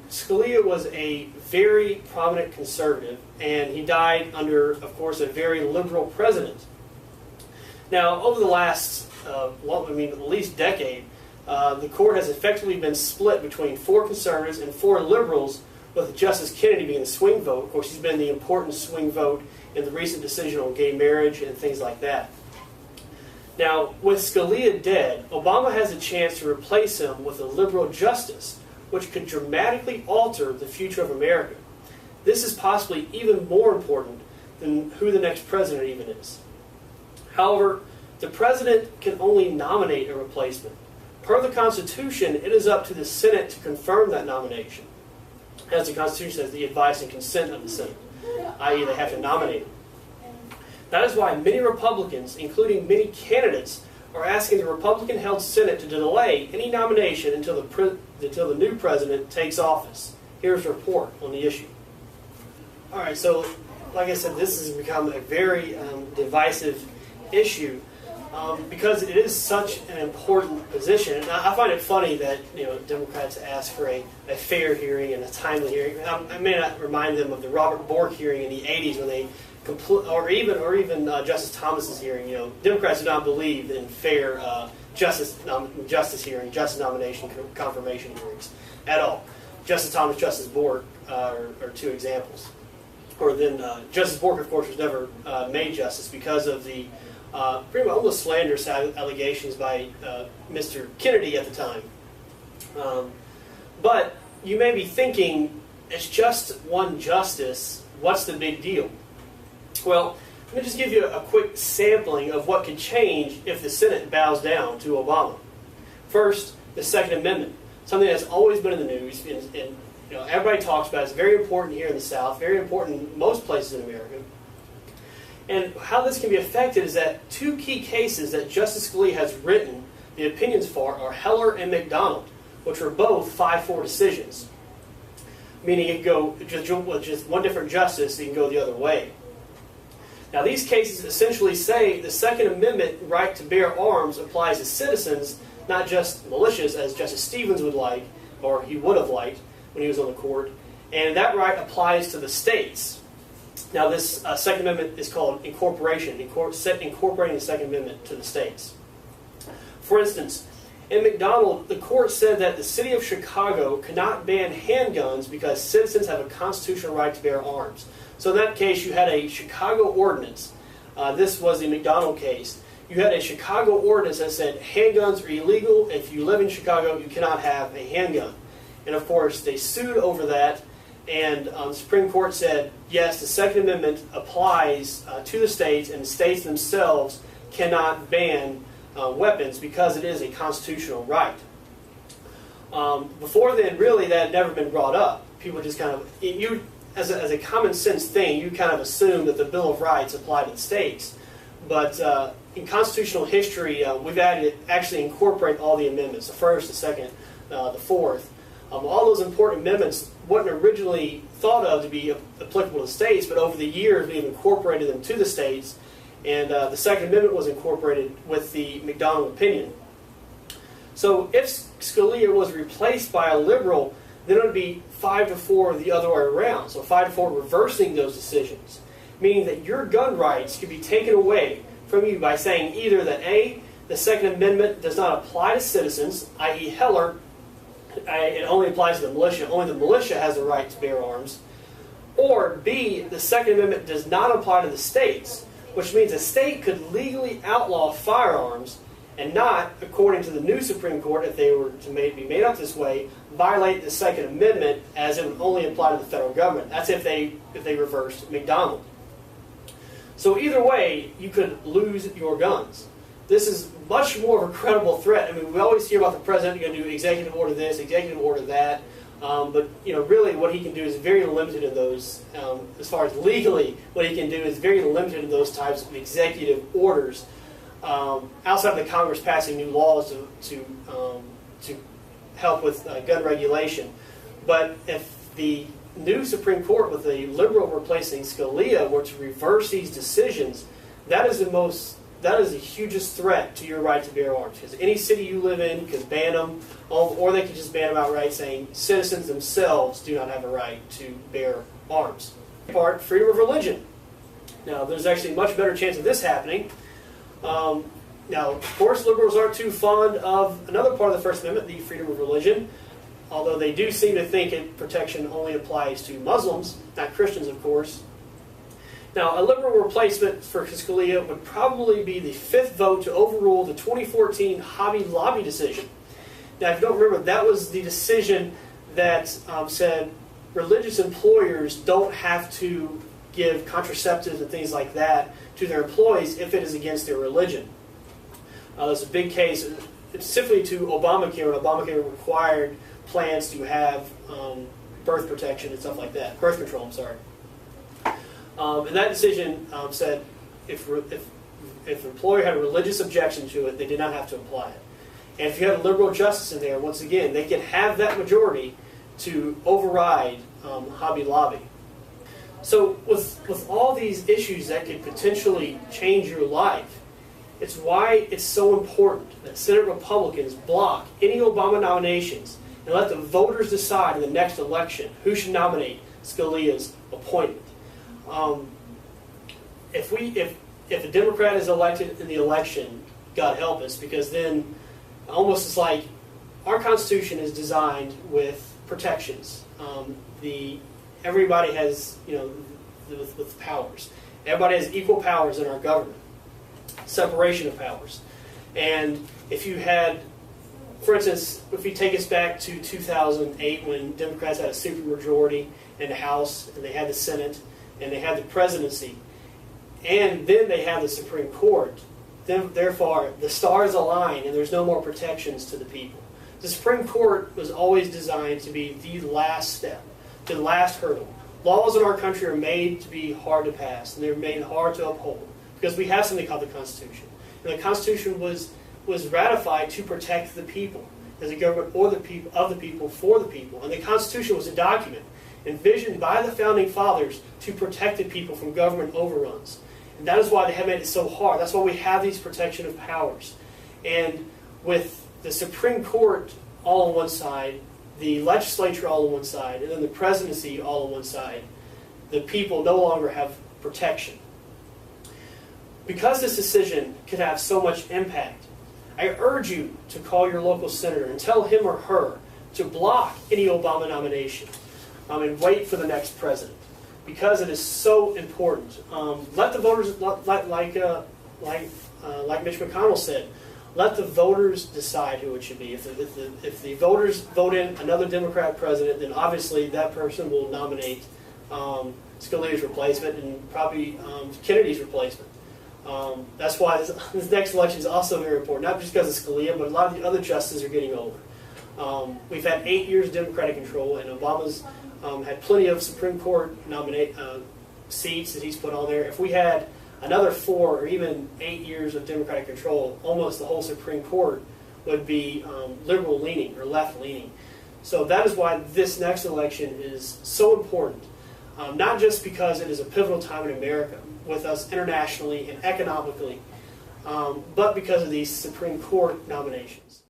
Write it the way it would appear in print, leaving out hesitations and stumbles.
Scalia was a very prominent conservative, and he died under, of course, a very liberal president. Now, over the last, at least decade, the court has effectively been split between 4 conservatives and 4 liberals, with Justice Kennedy being the swing vote. Of course, he's been the important swing vote in the recent decision on gay marriage and things like that. Now, with Scalia dead, Obama has a chance to replace him with a liberal justice, which could dramatically alter the future of America. This is possibly even more important than who the next president even is. However, the president can only nominate a replacement. Per the Constitution, it is up to the Senate to confirm that nomination. As the Constitution says, the advice and consent of the Senate, i.e. they have to nominate him. That is why many Republicans, including many candidates, are asking the Republican-held Senate to delay any nomination until the new president takes office. Here's a report on the issue. All right, so like I said, this has become a very divisive issue because it is such an important position. And I find it funny that Democrats ask for a fair hearing and a timely hearing. I may not remind them of the Robert Bork hearing in the 80s when they or even Justice Thomas's hearing. Democrats do not believe in fair justice hearing, justice nomination, confirmation hearings at all. Justice Thomas, Justice Bork are 2 examples. Or then Justice Bork, of course, was never made justice because of the pretty much almost slanderous allegations by Mr. Kennedy at the time. But you may be thinking, it's just one justice. What's the big deal? Well, let me just give you a quick sampling of what could change if the Senate bows down to Obama. First, the Second Amendment, something that's always been in the news, and everybody talks about it. It's very important here in the South, very important in most places in America. And how this can be affected is that 2 key cases that Justice Scalia has written the opinions for are Heller and McDonald, which were both 5-4 decisions. Meaning it can go with just one different justice, it can go the other way. Now, these cases essentially say the Second Amendment right to bear arms applies to citizens, not just militias, as Justice Stevens would like, or he would have liked when he was on the court. And that right applies to the states. Now, this Second Amendment is called incorporation, incorporating the Second Amendment to the states. For instance, in McDonald, the court said that the city of Chicago cannot ban handguns because citizens have a constitutional right to bear arms. So in that case, you had a Chicago ordinance. This was the McDonald case. You had a Chicago ordinance that said handguns are illegal. If you live in Chicago, you cannot have a handgun. And of course, they sued over that. And the Supreme Court said, yes, the Second Amendment applies to the states, and the states themselves cannot ban weapons because it is a constitutional right. Before then, really, that had never been brought up. People just kind of, as a common sense thing, you kind of assume that the Bill of Rights apply to the states. But in constitutional history, we've actually incorporate all the amendments, the first, the second, the fourth. All those important amendments wasn't originally thought of to be applicable to the states, but over the years we've incorporated them to the states, and the Second Amendment was incorporated with the McDonald opinion. So if Scalia was replaced by a liberal, then it would be 5-4 the other way around. So 5-4 reversing those decisions, meaning that your gun rights could be taken away from you by saying either that A, the Second Amendment does not apply to citizens, i.e. Heller, it only applies to the militia, only the militia has the right to bear arms, or B, the Second Amendment does not apply to the states, which means a state could legally outlaw firearms and not, according to the new Supreme Court, if they were to be made up this way, violate the Second Amendment as it would only apply to the federal government. That's if they reversed McDonald. So either way, you could lose your guns. This is much more of a credible threat. I mean, we always hear about the president going to do executive order this, executive order that, but really what he can do is very limited in those. As far as legally, what he can do is very limited in those types of executive orders. Outside of the Congress passing new laws to help with gun regulation. But if the new Supreme Court with a liberal replacing Scalia were to reverse these decisions, that is the most that is the hugest threat to your right to bear arms. Because any city you live in could ban them, or they could just ban them outright, saying citizens themselves do not have a right to bear arms. Part, freedom of religion. Now, there's actually a much better chance of this happening. Now, of course, liberals aren't too fond of another part of the First Amendment, the freedom of religion, although they do seem to think protection only applies to Muslims, not Christians, of course. Now, a liberal replacement for Scalia would probably be the fifth vote to overrule the 2014 Hobby Lobby decision. Now, if you don't remember, that was the decision that said religious employers don't have to give contraceptives and things like that to their employees if it is against their religion. There's a big case, specifically to Obamacare, and Obamacare required plans to have birth protection and stuff like that, birth control, I'm sorry. And that decision said if an employer had a religious objection to it, they did not have to apply it. And if you had a liberal justice in there, once again, they could have that majority to override Hobby Lobby. So with all these issues that could potentially change your life, it's why it's so important that Senate Republicans block any Obama nominations and let the voters decide in the next election who should nominate Scalia's appointment. If a Democrat is elected in the election, God help us, because then almost it's like our Constitution is designed with protections. Everybody has, with powers. Everybody has equal powers in our government. Separation of powers. And if you had, for instance, if you take us back to 2008 when Democrats had a supermajority in the House and they had the Senate and they had the presidency and then they had the Supreme Court, then therefore the stars align and there's no more protections to the people. The Supreme Court was always designed to be the last step, the last hurdle. Laws in our country are made to be hard to pass and they're made hard to uphold. Because we have something called the Constitution. And the Constitution was ratified to protect the people, as a government or the people, of the people, for the people. And the Constitution was a document envisioned by the Founding Fathers to protect the people from government overruns. And that is why they have made it so hard. That's why we have these protection of powers. And with the Supreme Court all on one side, the legislature all on one side, and then the presidency all on one side, the people no longer have protection. Because this decision could have so much impact, I urge you to call your local senator and tell him or her to block any Obama nomination and wait for the next president. Because it is so important. Let the voters, like Mitch McConnell said, let the voters decide who it should be. If the voters vote in another Democrat president, then obviously that person will nominate Scalia's replacement and probably Kennedy's replacement. That's why this next election is also very important, not just because of Scalia, but a lot of the other justices are getting older. We've had 8 years of Democratic control, and Obama's had plenty of Supreme Court seats that he's put on there. If we had another 4 or even 8 years of Democratic control, almost the whole Supreme Court would be liberal-leaning or left-leaning. So that is why this next election is so important, not just because it is a pivotal time in America, with us internationally and economically, but because of these Supreme Court nominations.